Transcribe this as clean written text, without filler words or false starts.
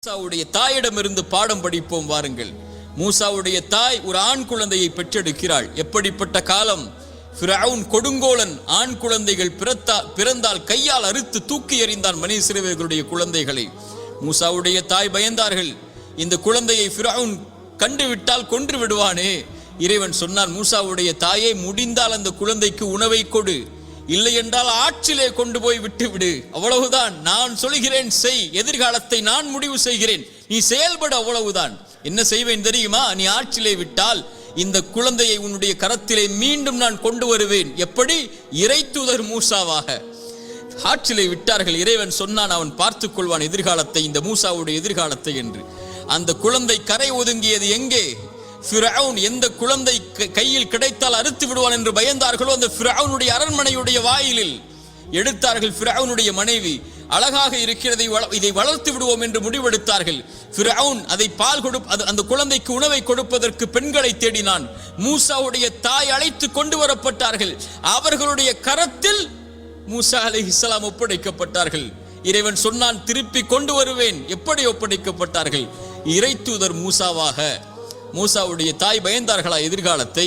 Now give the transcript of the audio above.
மூசாவுடைய தாயிடமிருந்து பாடம் படிப்போம் வாருங்கள். மூசாவுடைய தாய் ஒரு ஆண் குழந்தையை பெற்றெடுக்கிறாள். எப்படிப்பட்ட காலம்! ஃபிரவுன் கொடுங்கோலன் ஆண் குழந்தைகள் பிறந்தால் கையால் அறுத்து தூக்கி எறிந்தான் மனித சிறுவர்களுடைய குழந்தைகளை. மூசாவுடைய தாய் பயந்தார்கள், இந்த குழந்தையை ஃபிரவுன் கண்டுவிட்டால் கொன்று விடுவானே. இறைவன் சொன்னான், மூசாவுடைய தாயை, முடிந்தால் அந்த குழந்தைக்கு உணவை கொடு, இல்லை என்றால் ஆற்றிலே கொண்டு போய் விட்டுவிடு. அவ்வளவுதான், நான் சொல்கிறேன் செய், எதிர்காலத்தை நான் முடிவு செய்கிறேன், நீ செயல்பட, அவ்வளவுதான். என்ன செய்வேன் தெரியுமா? நீ ஆற்றிலே விட்டால் இந்த குழந்தையை உன்னுடைய கரத்திலே மீண்டும் நான் கொண்டு வருவேன். எப்படி? இறை தூதர் மூசாவாக. ஆற்றிலே விட்டார்கள். இறைவன் சொன்னான், அவன் பார்த்துக் கொள்வான் எதிர்காலத்தை, இந்த மூசாவுடைய எதிர்காலத்தை என்று. அந்த குழந்தை கரை ஒதுங்கியது எங்கே? ஃபிரவுன் எந்த குழந்தை கையில் கிடைத்தால் அறுத்து விடுவான் என்று பயந்தார்களோ அந்த ஃபிரவுனுடைய அரண்மனையுடைய வாயிலில் எடுத்தார்கள். ஃபிரவுனுடைய மனைவி அழகாக இருக்கிறதை, இதை வளர்த்து விடுவோம் என்று முடிவெடுத்தார்கள். ஃபிரவுன் அதை அந்த குழந்தைக்கு உணவை கொடுப்பதற்கு பெண்களை தேடினான். மூசாவுடைய தாய் அழைத்து கொண்டு வரப்பட்டார்கள். அவர்களுடைய கரத்தில் மூசா அலைஹிஸ்ஸலாம் ஒப்படைக்கப்பட்டார்கள். இறைவன் சொன்னான், திருப்பி கொண்டு வருவேன். எப்படி ஒப்படைக்கப்பட்டார்கள்? இறை தூதர் மூசாவாக. மூசாவுடைய தாய் பயந்தார்களா எதிர்காலத்தை?